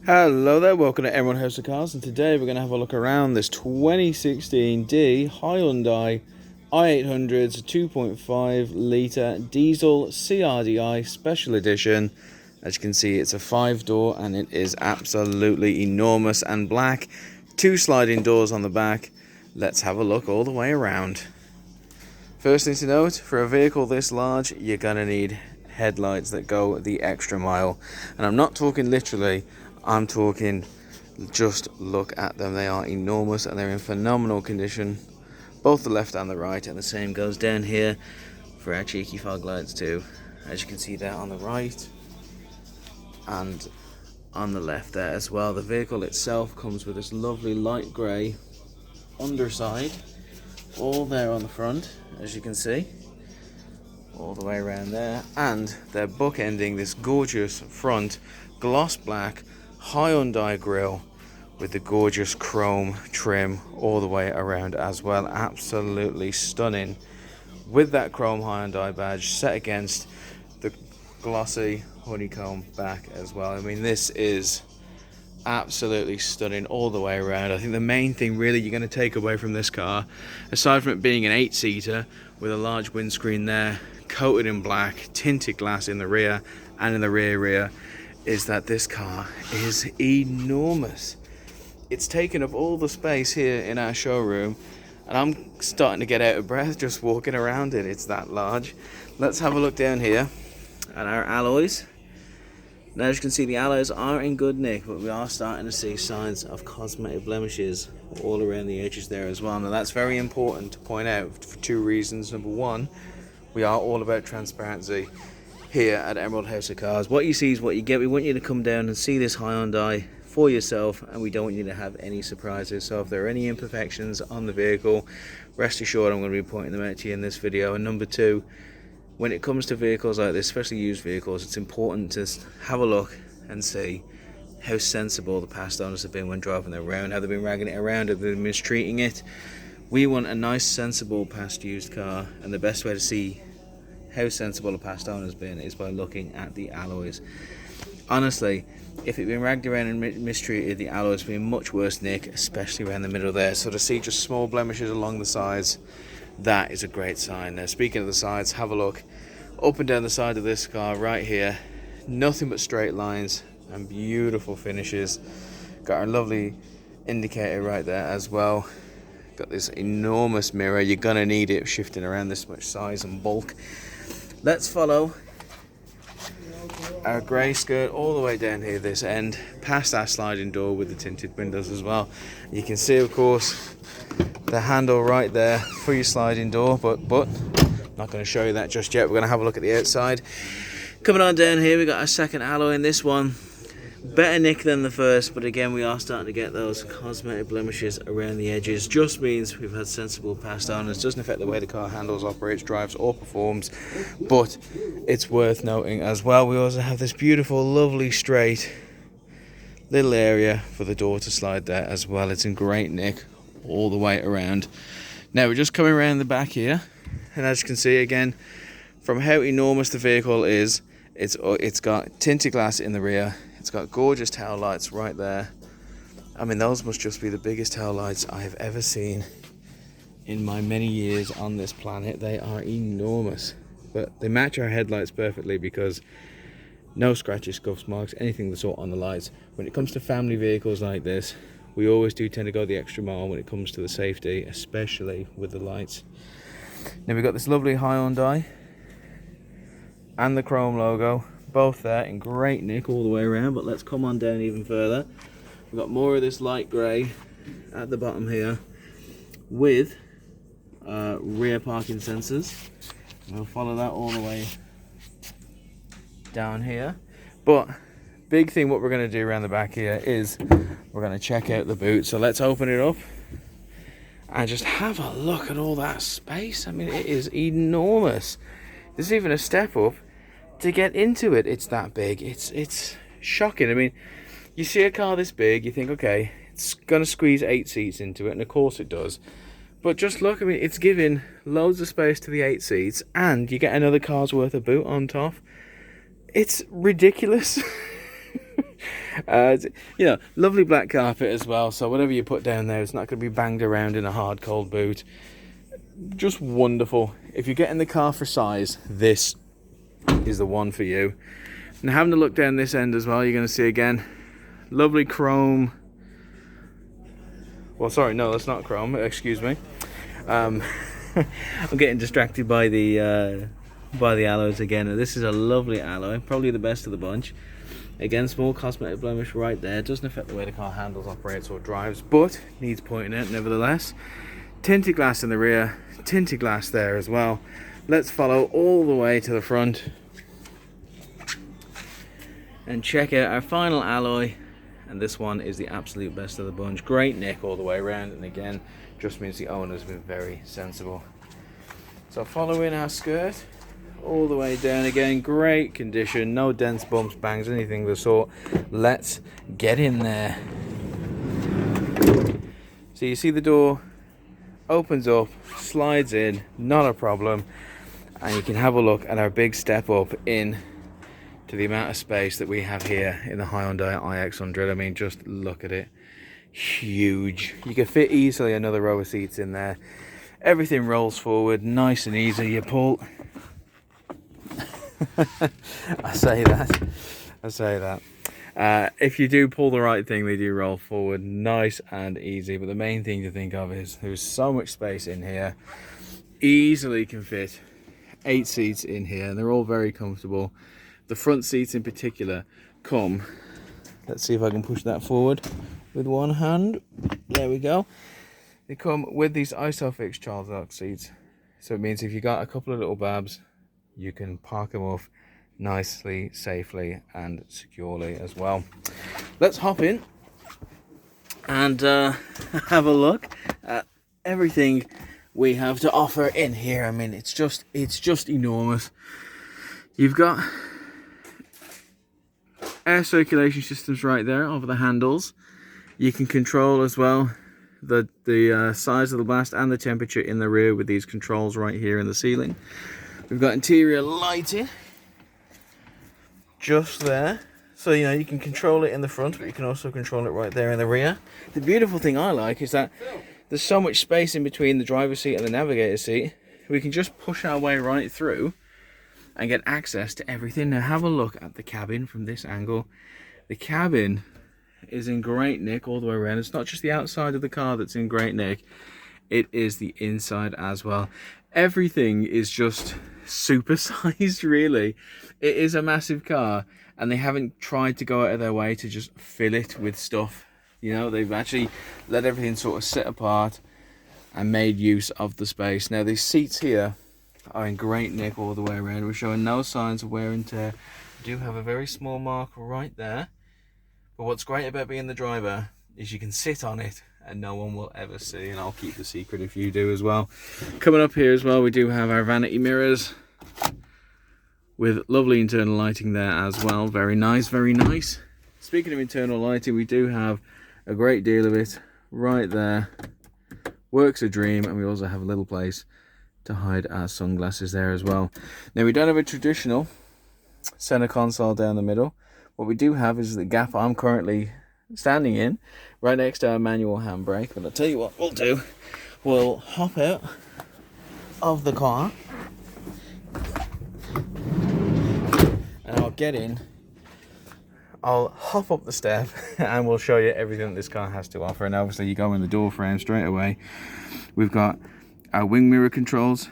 Hello there, welcome to Emerald House of Cars, and today we're going to have a look around this 2016 Hyundai I800 2.5 litre diesel CRDI special edition. As you can see, it's a 5-door and it is absolutely enormous and black. 2 sliding doors on the back. Let's have a look all the way around. First thing to note, for a vehicle this large, you're going to need headlights that go the extra mile. And I'm not talking literally, I'm talking just look at them. They are enormous and they're in phenomenal condition, both the left and the right, and the same goes down here for our cheeky fog lights too. As you can see there on the right and on the left there as well. The vehicle itself comes with this lovely light grey underside, all there on the front, as you can see, all the way around there, and they're bookending this gorgeous front gloss black Hyundai grille with the gorgeous chrome trim all the way around as well. Absolutely stunning, with that chrome Hyundai badge set against the glossy honeycomb back as well. I mean, this is absolutely stunning all the way around. I think the main thing really you're going to take away from this car, aside from it being an 8-seater with a large windscreen there, coated in black, tinted glass in the rear and in the rear, is that this car is enormous. It's taken up all the space here in our showroom, and I'm starting to get out of breath just walking around it. It's that large. Let's have a look down here at our alloys. Now, as you can see, the alloys are in good nick, but we are starting to see signs of cosmetic blemishes all around the edges there as well. Now, that's very important to point out for 2 reasons. Number one, we are all about transparency here at Emerald House of Cars. What you see is what you get. We want you to come down and see this Hyundai for yourself, and we don't want you to have any surprises. So if there are any imperfections on the vehicle, rest assured I'm going to be pointing them out to you in this video. And number 2, when it comes to vehicles like this, especially used vehicles, it's important to have a look and see how sensible the past owners have been when driving it around. Have they been ragging it around? Have they been mistreating it? We want a nice, sensible past used car, and the best way to see how sensible a past owner has been is by looking at the alloys. Honestly, if it'd been ragged around and mistreated, the alloys would be in much worse nick, especially around the middle there. So to see just small blemishes along the sides, that is a great sign. Now, speaking of the sides, have a look up and down the side of this car right here. Nothing but straight lines and beautiful finishes. Got our lovely indicator right there as well. Got this enormous mirror. You're gonna need it shifting around this much size and bulk. Let's follow our grey skirt all the way down here this end, past our sliding door with the tinted windows as well. You can see, of course, the handle right there for your sliding door, but not going to show you that just yet. We're going to have a look at the outside. Coming on down here, we got our second alloy in this one. Better nick than the first, but again, we are starting to get those cosmetic blemishes around the edges. Just means we've had sensible past owners. Doesn't affect the way the car handles, operates, drives or performs, but it's worth noting as well. We also have this beautiful, lovely, straight little area for the door to slide there as well. It's in great nick all the way around. Now we're just coming around the back here, and as you can see again, from how enormous the vehicle is, it's got tinted glass in the rear. It's got gorgeous tail lights right there. I mean, those must just be the biggest tail lights I've ever seen in my many years on this planet. They are enormous, but they match our headlights perfectly because no scratches, scuffs, marks, anything of the sort on the lights. When it comes to family vehicles like this, we always do tend to go the extra mile when it comes to the safety, especially with the lights. Now we've got this lovely Hyundai and the chrome logo, both there in great nick all the way around. But let's come on down even further. We've got more of this light grey at the bottom here with rear parking sensors. We'll follow that all the way down here. But big thing what we're going to do around the back here is we're going to check out the boot. So let's open it up and just have a look at all that space. I mean, it is enormous. There's even a step up to get into it. It's that big. It's shocking. I mean, you see a car this big, you think, okay, it's gonna squeeze 8 seats into it, and of course it does. But just look, I mean, it's giving loads of space to the 8 seats, and you get another car's worth of boot on top. It's ridiculous. You know, lovely black carpet as well, so whatever you put down there, it's not going to be banged around in a hard cold boot. Just wonderful. If you're getting the car for size, this is the one for you. And having a look down this end as well, you're going to see again, lovely chrome. Well, sorry, no, that's not chrome, excuse me. I'm getting distracted by the alloys again. This is a lovely alloy, probably the best of the bunch. Again, small cosmetic blemish right there. Doesn't affect the way the car handles, operates or drives, but needs pointing out nevertheless. Tinted glass in the rear, tinted glass there as well. Let's follow all the way to the front and check out our final alloy. And this one is the absolute best of the bunch. Great nick all the way around, and again, just means the owner's been very sensible. So following our skirt all the way down, again, great condition, no dents, bumps, bangs, anything of the sort. Let's get in there. So you see the door opens up, slides in, not a problem, and you can have a look at our big step up in to the amount of space that we have here in the Hyundai i800. I mean, just look at it. Huge. You can fit easily another row of seats in there. Everything rolls forward nice and easy. You pull I say that if you do pull the right thing, they do roll forward nice and easy. But the main thing to think of is there's so much space in here. Easily can fit 8 seats in here, and they're all very comfortable. The front seats in particular come, let's see if I can push that forward with one hand. There we go. They come with these ISOFIX child lock seats, so it means if you got a couple of little babs, you can park them off nicely, safely and securely as well. Let's hop in and have a look at everything we have to offer in here. I mean, it's just enormous. You've got air circulation systems right there over the handles. You can control as well the size of the blast and the temperature in the rear with these controls right here in the ceiling. We've got interior lighting just there, so you know you can control it in the front, but you can also control it right there in the rear. The beautiful thing I like is that there's so much space in between the driver's seat and the navigator seat. We can just push our way right through and get access to everything. Now have a look at the cabin from this angle. The cabin is in great nick all the way around. It's not just the outside of the car that's in great nick, it is the inside as well. Everything is just super sized, really. It is a massive car, and they haven't tried to go out of their way to just fill it with stuff. You know, they've actually let everything sort of sit apart and made use of the space. Now these seats here are in great nick all the way around. We're showing no signs of wear and tear. We do have a very small mark right there, but what's great about being the driver is you can sit on it and no one will ever see, and I'll keep the secret if you do as well. Coming up here as well, we do have our vanity mirrors with lovely internal lighting there as well. Very nice, very nice. Speaking of internal lighting, we do have a great deal of it right there. Works a dream, and we also have a little place to hide our sunglasses there as well. Now we don't have a traditional center console down the middle. What we do have is the gap I'm currently standing in, right next to our manual handbrake. But I'll tell you what we'll do. We'll hop out of the car and I'll get in. I'll hop up the step and we'll show you everything that this car has to offer. And obviously you go in the door frame straight away. We've got our wing mirror controls,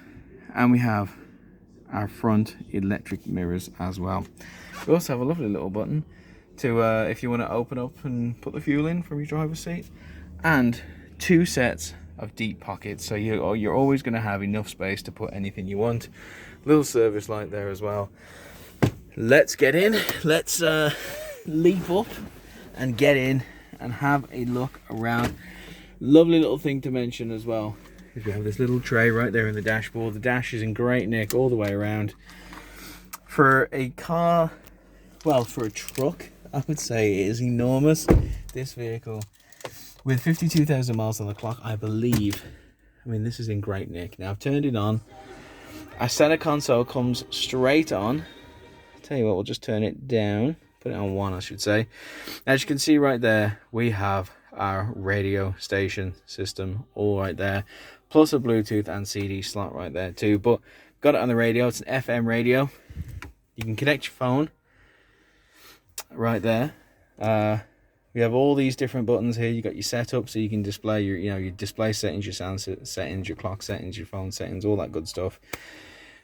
and we have our front electric mirrors as well. We also have a lovely little button to if you want to open up and put the fuel in from your driver's seat, and 2 sets of deep pockets, so you're always going to have enough space to put anything you want. Little service light there as well. Let's get in. Let's leap up and get in and have a look around. Lovely little thing to mention as well is we have this little tray right there in the dashboard. The dash is in great nick all the way around. For a car, well, for a truck, I would say it is enormous. This vehicle, with 52,000 miles on the clock, I believe. I mean, this is in great nick. Now I've turned it on. Our center console comes straight on. Tell you what, we'll just turn it down Put it on 1, I should say. As you can see right there, we have our radio station system all right there, plus a Bluetooth and CD slot right there too. But got it on the radio. It's an FM radio. You can connect your phone right there. We have all these different buttons here. You got your setup, so you can display your, your display settings, your sound settings, your clock settings, your phone settings, all that good stuff.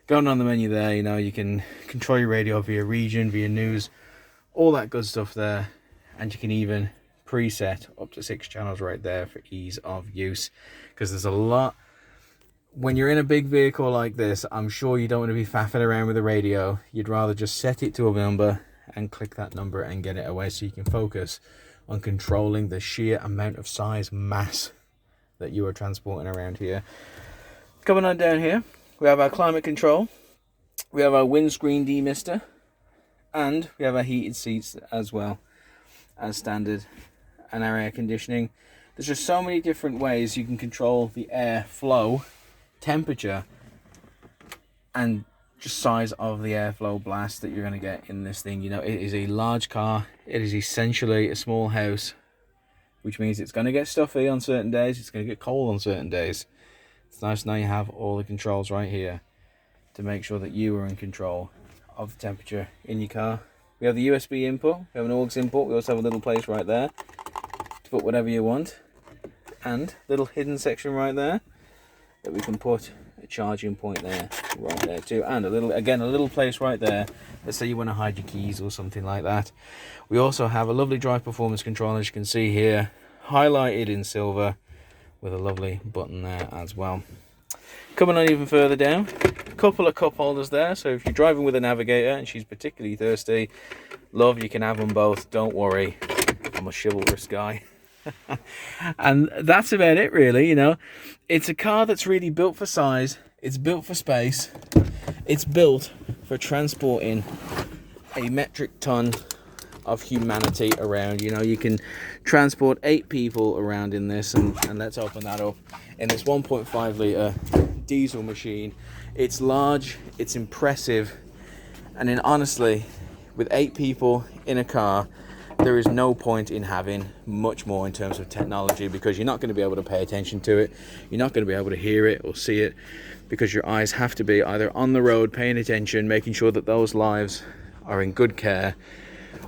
Going on the menu there, you can control your radio via region, via news, all that good stuff there. And you can even preset up to 6 channels right there for ease of use, because there's a lot. When you're in a big vehicle like this, I'm sure you don't want to be faffing around with the radio. You'd rather just set it to a number and click that number and get it away, so you can focus on controlling the sheer amount of size, mass that you are transporting around here. Coming on down here, we have our climate control, we have our windscreen demister, and we have our heated seats as well as standard, and our air conditioning. There's just so many different ways you can control the air flow, temperature, and just size of the airflow blast that you're going to get in this thing. It is a large car. It is essentially a small house, which means it's going to get stuffy on certain days. It's going to get cold on certain days. It's nice now you have all the controls right here to make sure that you are in control of the temperature in your car. We have the USB input, we have an aux input, we also have a little place right there to put whatever you want, and little hidden section right there that we can put a charging point there, right there too, and a little place right there. Let's say you want to hide your keys or something like that. We also have a lovely drive performance control, as you can see here, highlighted in silver, with a lovely button there as well. Coming on even further down, a couple of cup holders there, so if you're driving with a navigator and she's particularly thirsty, love, you can have them both, don't worry, I'm a chivalrous guy. And that's about it really. It's a car that's really built for size, it's built for space, it's built for transporting a metric ton of humanity around. You can transport 8 people around in this, and let's open that up. In this 1.5 litre diesel machine, it's large, it's impressive, and then honestly, with 8 people in a car, there is no point in having much more in terms of technology, because you're not going to be able to pay attention to it, you're not going to be able to hear it or see it, because your eyes have to be either on the road paying attention, making sure that those lives are in good care,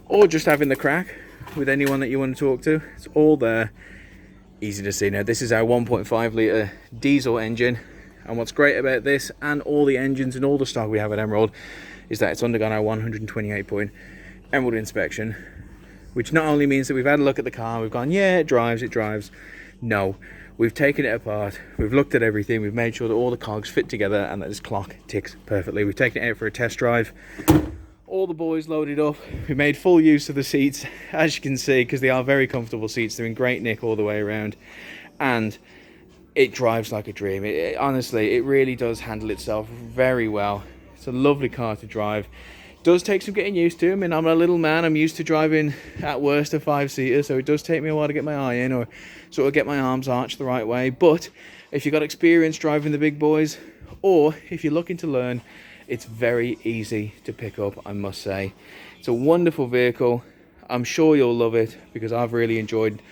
or just having the crack with anyone that you want to talk to. It's all there, easy to see. Now this is our 1.5 litre diesel engine, and what's great about this and all the engines and all the stock we have at Emerald is that it's undergone our 128 point Emerald inspection, which not only means that we've had a look at the car, we've gone, yeah, it drives. No, we've taken it apart, we've looked at everything, we've made sure that all the cogs fit together and that this clock ticks perfectly. We've taken it out for a test drive, all the boys loaded up, we made full use of the seats, as you can see, because they are very comfortable seats. They're in great nick all the way around, and it drives like a dream. Honestly, it really does handle itself very well. It's a lovely car to drive. It does take some getting used to. I mean, I'm a little man, I'm used to driving at worst a 5-seater, so it does take me a while to get my eye in, or sort of get my arms arched the right way. But if you've got experience driving the big boys, or if you're looking to learn, it's very easy to pick up, I must say. It's a wonderful vehicle. I'm sure you'll love it, because I've really enjoyed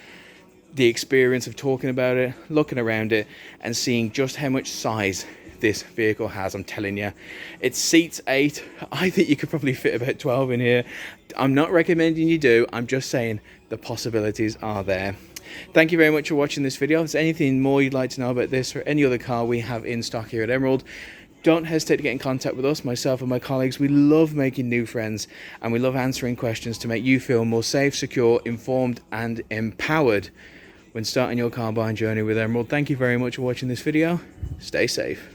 the experience of talking about it, looking around it, and seeing just how much size this vehicle has. I'm telling you, it seats 8. I think you could probably fit about 12 in here. I'm not recommending you do, I'm just saying the possibilities are there. Thank you very much for watching this video. If there's anything more you'd like to know about this or any other car we have in stock here at Emerald, don't hesitate to get in contact with us, myself and my colleagues. We love making new friends, and we love answering questions to make you feel more safe, secure, informed and empowered when starting your car buying journey with Emerald. Thank you very much for watching this video. Stay safe.